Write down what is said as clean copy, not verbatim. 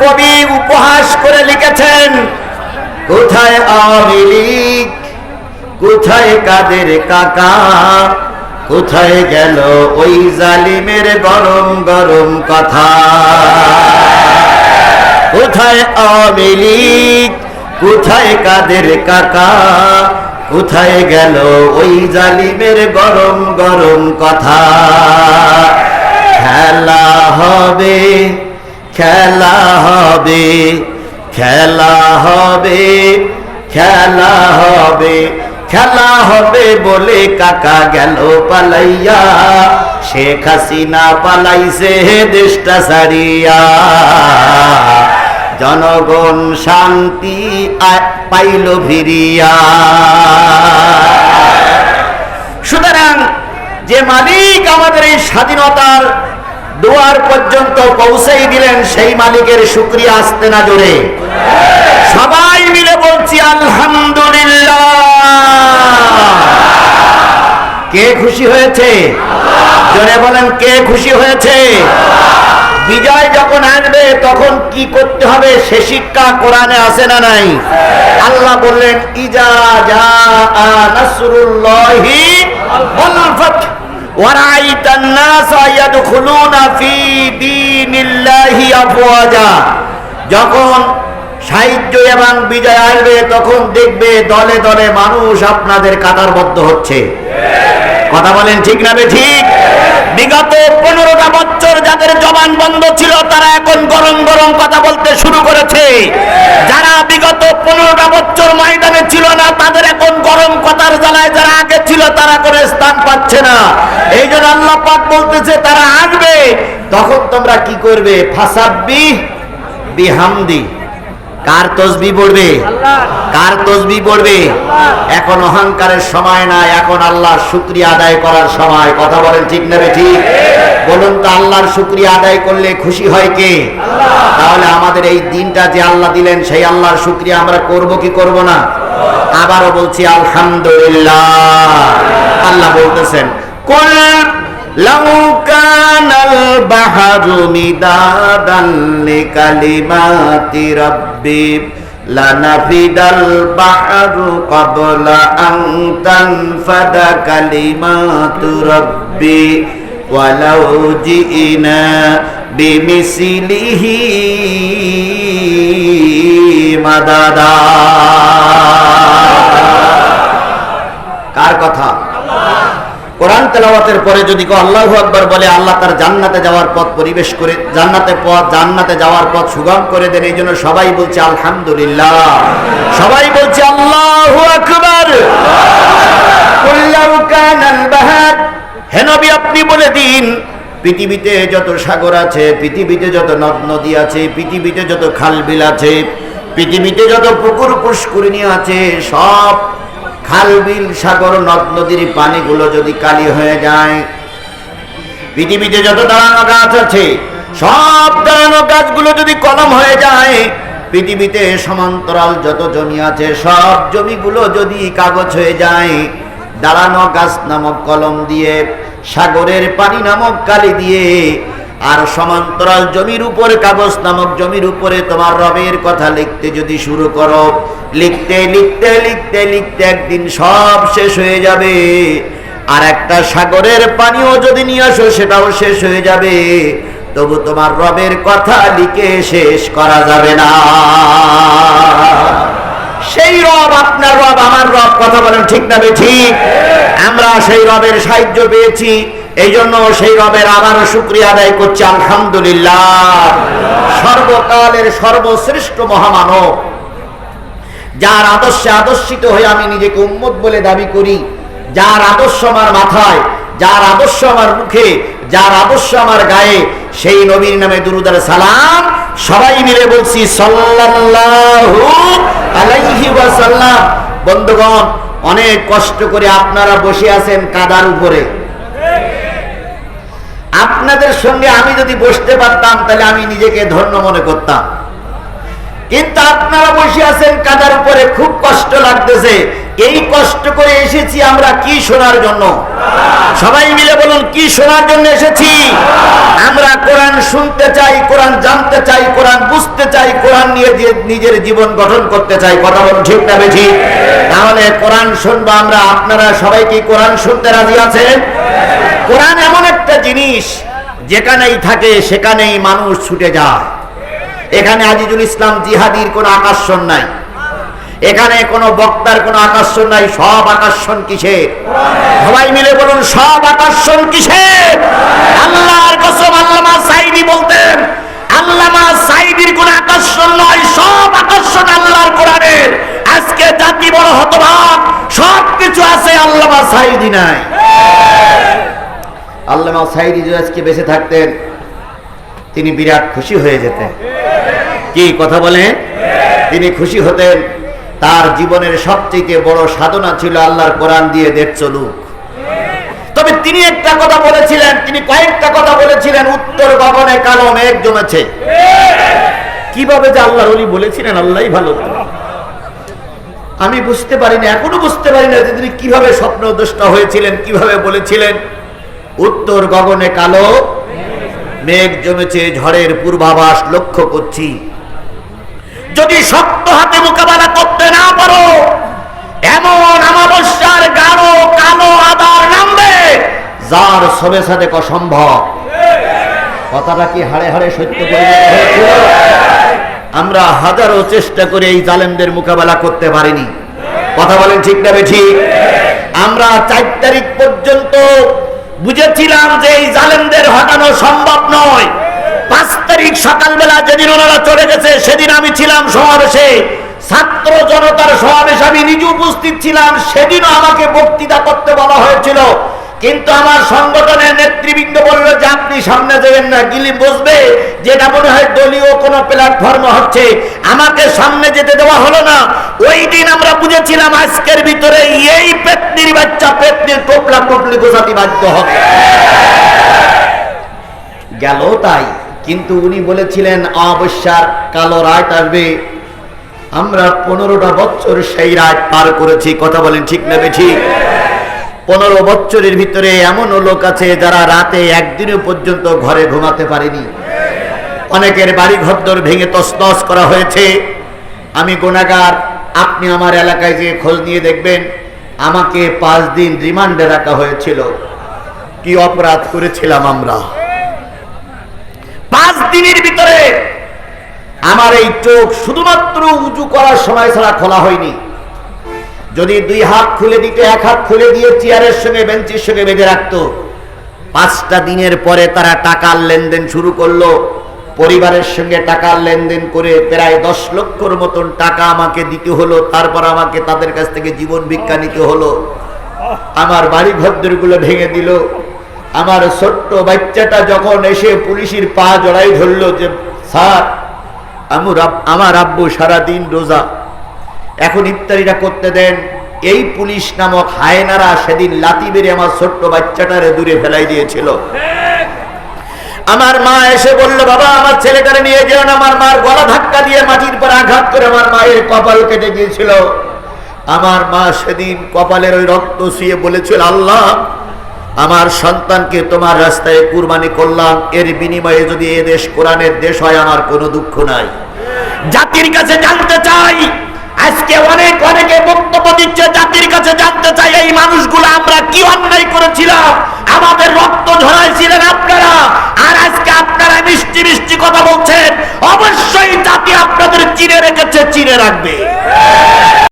কবি উপহাস করে লিখেছেন, কোথায় আওয়ামী লীগ, কোথায় কাদের কাকা, কোথায় গেল ওই জালিমের গরম গরম কথা। কোথায় আওয়ামী লীগ, কোথায় কাদের কাকা, কোথায় গেল ওই জালিমের গরম গরম কথা। খেলা হবে, খেলা হবে, খেলা হবে, খেলা হবে, খেলা হবে বলে কাকা গেল পালাইয়া, শেখ হাসিনা পালাইছে দেশটা ছাড়িয়া। জনগণ শান্তি পাইল ফিরিয়া। সুতরাং যে মালিক আমাদের এই স্বাধীনতার দুয়ার পর্যন্ত পৌঁছাই দিলেন, সেই মালিকের শুকরিয়া আসতে না জোরে সবাই মিলে বলছি আলহামদুলিল্লাহ। কে খুশি হয়েছে? জোরে বলেন, কে খুশি হয়েছে? বিজয় যখন আসবে তখন কি করতে হবে সে শিক্ষা কোরআনে আছে না নাই? আল্লাহ বললেন, ইজা জাআ নাসরুল্লাহি ওয়াল ফাত ওয়া রাআইতান নাসা ইয়াদখুলুনা ফি দীনিল্লাহি আফওয়াজা। যখন সাহায্য এবং বিজয় আসবে তখন দেখবে দলে দলে মানুষ আপনাদের কাতারবদ্ধ হচ্ছে। কথা বলেন ঠিক না ঠিক? বিগত 15টা বছর যাদের জবান বন্ধ ছিল তারা এখন গরম গরম কথা বলতে শুরু করেছে। যারা বিগত 15টা বছর ময়দানে ছিল না তাদের এখন গরম কথার জ্বালায় যারা আগে ছিল তারা কোনো স্থান পাচ্ছে না। এই জন্য আল্লাহ পাক বলতেছে তারা আসবে, তখন তোমরা কি করবে? ফাসাব্বিহ বিহামদি। কার তসবিহ পড়বে? কার তসবিহ পড়বে? এখন অহংকারের সময় না, এখন আল্লাহর শুকরিয়া আদায় করার সময়। কথা বলেন ঠিক না ঠিক? বলুন তো, আল্লাহর শুকরিয়া আদায় করলে খুশি হয় কে? তাহলে আমাদের এই দিনটা যে আল্লাহ দিলেন সেই আল্লাহর শুকরিয়া আমরা করব কি করব না? আবারও বলছি আলহামদুলিল্লাহ। আল্লাহ বলতেছেন, কুল লাউ কানাল বাহরু মিদাদান লিকালিমাতি রাব্বি লানাফিদাল বাহরু ক্বাবলা আন তানফাদা কালিমাতু রাব্বি ওয়ালাউ জিইনা বিমিসলিহি মাদাদা। কার কথা? কোরআন তেলাওয়াতের পরে যদি কেউ আল্লাহু আকবার বলে, আল্লাহ তার জান্নাতে যাওয়ার পথ পরিবেশ করে, জান্নাতে যাওয়ার পথ সুগম করে দেন। এই জন্য সবাই বলছে আলহামদুলিল্লাহ, সবাই বলছে আল্লাহু আকবার। কুল লাউ কানাল বাহর, হে নবী আপনি বলে দিন, পৃথিবীতে যত সাগর আছে, পৃথিবীতে যত নদ নদী আছে, পৃথিবীতে যত খাল বিল আছে, পৃথিবীতে যত পুকুর পুষ্করিণী আছে, সব খাল বিল সাগর নদ নদীর পানিগুলো যদি কালি হয়ে যায়, পৃথিবীতে যত দাঁড়ানো গাছ আছে সব দাঁড়ানো গাছগুলো যদি কলম হয়ে যায়, পৃথিবীতে সমান্তরাল যত জমি আছে সব জমিগুলো যদি কাগজ হয়ে যায়, দাঁড়ানো গাছ নামক কলম দিয়ে, সাগরের পানি নামক কালি দিয়ে, আর সমান্তরাল জমির উপরে কাগজ নামক জমির উপরে তোমার রবের কথা লিখতে যদি শুরু করো, লিখতে লিখতে লিখতে লিখতে একদিন সব শেষ হয়ে যাবে। আর একটা সাগরের পানিও যদি নিয়ে আসো সেটাও শেষ হয়ে যাবে, তবু তোমার রবের কথা লিখে শেষ করা যাবে না। সেই রব আপনার রব, আমার রব। কথা বলেন ঠিক না ঠিক? আমরা সেই রবের সাহায্য পেয়েছি, এই জন্য সেই রবের আবারও শুকরিয়া আদায় করছি আলহামদুলিল্লাহ। সর্বকালের সর্বশ্রেষ্ঠ মহামানব, যার আদর্শে আদর্শিত হয়ে আমি নিজেকে উম্মত বলে দাবি করি, যার আদর্শ আমার মাথায়, যার আদর্শ আমার মুখে, যার আদর্শ আমার গায়ে, সেই নবীর নামে দুরূদ আর সালাম সবাই মিলে বলছি সাল্লাল্লাহু আলাইহি ওয়াসাল্লাম। বন্ধুগণ, অনেক কষ্ট করে আপনারা বসে আছেন কাদার উপরে। আপনাদের সঙ্গে আমি যদি বসতে পারতাম তাহলে আমি নিজেকে ধন্য মনে করতাম, কিন্তু আপনারা বসে আছেন কাদার উপরে, খুব কষ্ট লাগতেছে। এই কষ্ট করে এসেছি আমরা কি শোনার জন্য? সবাই মিলে বলুন, কি শোনার জন্য এসেছি? আমরা কোরআন শুনতে চাই, কোরআন জানতে চাই, কোরআন বুঝতে চাই, কোরআন নিয়ে নিজের জীবন গঠন করতে চাই। কথা বলুন ঠিক না বেঠিক? তাহলে কোরআন শুনবো আমরা। আপনারা সবাই কি কোরআন শুনতে রাজি আছেন? কোরআন এমন একটা জিনিস, যেখানেই থাকে সেখানেই মানুষ ছুটে যায়। এখানে আজিজুল ইসলাম জিহাদির কোনো আকর্ষণ নাই, এখানে কোনো বক্তার কোনো আকর্ষণ নাই। সব আকর্ষণ কিসের? সবাই মিলে বলুন, সব আকর্ষণ কিসের? আল্লাহর কসম, আল্লামা সাঈদী বলতেন, আল্লামা সাঈদীর কোনো আকর্ষণ নয়, সব আকর্ষণ আল্লাহর কোরআনের। আজকে জাতি বড় হতভাগ, সব কিছু আছে, আল্লামা সাঈদী নাই। আল্লামা সাঈদী যদি আজকে বেঁচে থাকতেন, তিনি বিরাট খুশি হয়ে যেতেন। কি কথা বলেন? তিনি খুশি হতেন। তার জীবনের সবচেয়ে বড় সাধনা ছিল আল্লাহর কোরআন দিয়ে দেশ চলুক। তবে তিনি একটা কথা বলেছিলেন, তিনি কয়েকটা কথা বলেছিলেন। উত্তর গগনে কালো মেঘ জমেছে। কিভাবে যে আল্লাহর ওলি বলেছিলেন, আল্লাহই ভালো। আমি বুঝতে পারি না, এখনো বুঝতে পারি না যে তিনি কিভাবে স্বপ্নদ্রষ্টা হয়েছিলেন, কিভাবে বলেছিলেন উত্তর গগনে কালো মেঘ জমেছে, ঝড়ের পূর্বাভাস লক্ষ্য করছি। যদি শক্ত হাতে মোকাবেলা করতে না পারো, এমন অমাবস্যার গাঢ় কালো আধার নামবে যার সবে সাথে অসম্ভব। কথাটা কি হাড়ে হাড়ে সত্য পরিণত হয়েছিল? আমরা হাজারো চেষ্টা করে এই জালেমদের মোকাবেলা করতে পারিনি। কথা বলেন ঠিক না বেঠিক? আমরা 4 তারিখ পর্যন্ত বুঝেছিলাম যে এই জালেমদের হটানো সম্ভব নয়। 5 তারিখ সকালবেলা যেদিন ওনারা চলে গেছে, সেদিন আমি ছিলাম সমাবেশে, ছাত্র জনতার সমাবেশ, আমি নিজে উপস্থিত ছিলাম। সেদিনও আমাকে বক্তৃতা করতে বলা হয়েছিল, কিন্তু আমার সংগঠনের নেতৃবৃন্দ বলল যে আপনি সামনে যাবেন না, গিলি বসবে, যেটা মনে হয় দলীয় কোনো প্ল্যাটফর্ম হচ্ছে। আমাকে সামনে যেতে দেওয়া হলো না। ওই দিন আমরা বুঝেছিলাম আজকের ভিতরে এই পেতনির বাচ্চা পেতনির টোপলা টোপলি গোছাতে বাধ্য হবে। গেল তাই, কিন্তু উনি বলেছিলেন অমাবস্যার কালো রাত আসবে। আমরা 15টা বছর সেই রাত পার করেছি। কথা বলেন ঠিক না বেঠিক? 15 বছরের ভিতরে এমন লোক আছে যারা রাতে একদিনও পর্যন্ত ঘরে ঘুমাতে পারেনি। অনেকের বাড়ি ঘরদোর ভেঙে তছনছ করা হয়েছে। আমি গুনাহগার, আপনি আমার এলাকায় যে খোঁজ নিয়ে দেখবেন, আমাকে 5 দিন রিমান্ডে রাখা হয়েছিল। কি অপরাধ করেছিলাম আমরা? 5 দিনের ভিতরে আমার এই চোখ শুধুমাত্র উঁচু করার সময় ছাড়া খোলা হয়নি। যদি 2 হাত খুলে দিতে, 1 হাত খুলে দিয়ে চেয়ারের সঙ্গে বেঞ্চের সঙ্গে বেঁধে রাখতো। 5টা দিনের পরে তারা টাকার লেনদেন শুরু করলো। পরিবারের সঙ্গে টাকার লেনদেন করে প্রায় 10 লক্ষর মতন টাকা আমাকে দিতে হলো। তারপর আমাকে তাদের কাছ থেকে জীবন ভিক্ষা নিতে হলো। আমার বাড়ি ঘরদোরগুলো ভেঙে দিল। আমার ছোট্ট বাচ্চাটা যখন এসে পুলিশের পা জড়াই ধরলো যে স্যার, আমার আব্বু সারাদিন রোজা, এখন ইফতারিটা করতে দেন, এই পুলিশ নামক হায়নারা সেদিন লাথি মেরে আমার ছোট্ট বাচ্চাটারে দূরে ফেলাই দিয়েছিল। আমার মা এসে বলল, বাবা আমার ছেলেটারে নিয়ে যেও না। আমার মার গলা ধাক্কা দিয়ে মাটির পর আঘাত করে আমার মায়ের কপাল কেটে গিয়েছিল। আমার মা সেদিন কপালের ওই রক্ত ছুঁয়ে বলেছিল, আল্লাহ, আমার সন্তানকে তোমার রাস্তায় কুরবানি করলাম, এর বিনিময়ে যদি এ দেশ কোরআনের দেশ হয় আমার কোনো দুঃখ নাই। জাতির কাছে জানতে চাই, আজকে অনেকে বক্তব্য দিচ্ছে, জাতির কাছে জানতে চাই এই মানুষগুলো আমরা কি অন্যায় করেছিলাম? আমাদের রক্ত ঝরাইছিলেন আপনারা, আর আজকে আপনারা মিষ্টি মিষ্টি কথা বলছেন। অবশ্যই জাতি আপনাদের চিনে রেখেছে, চিনে রাখবে।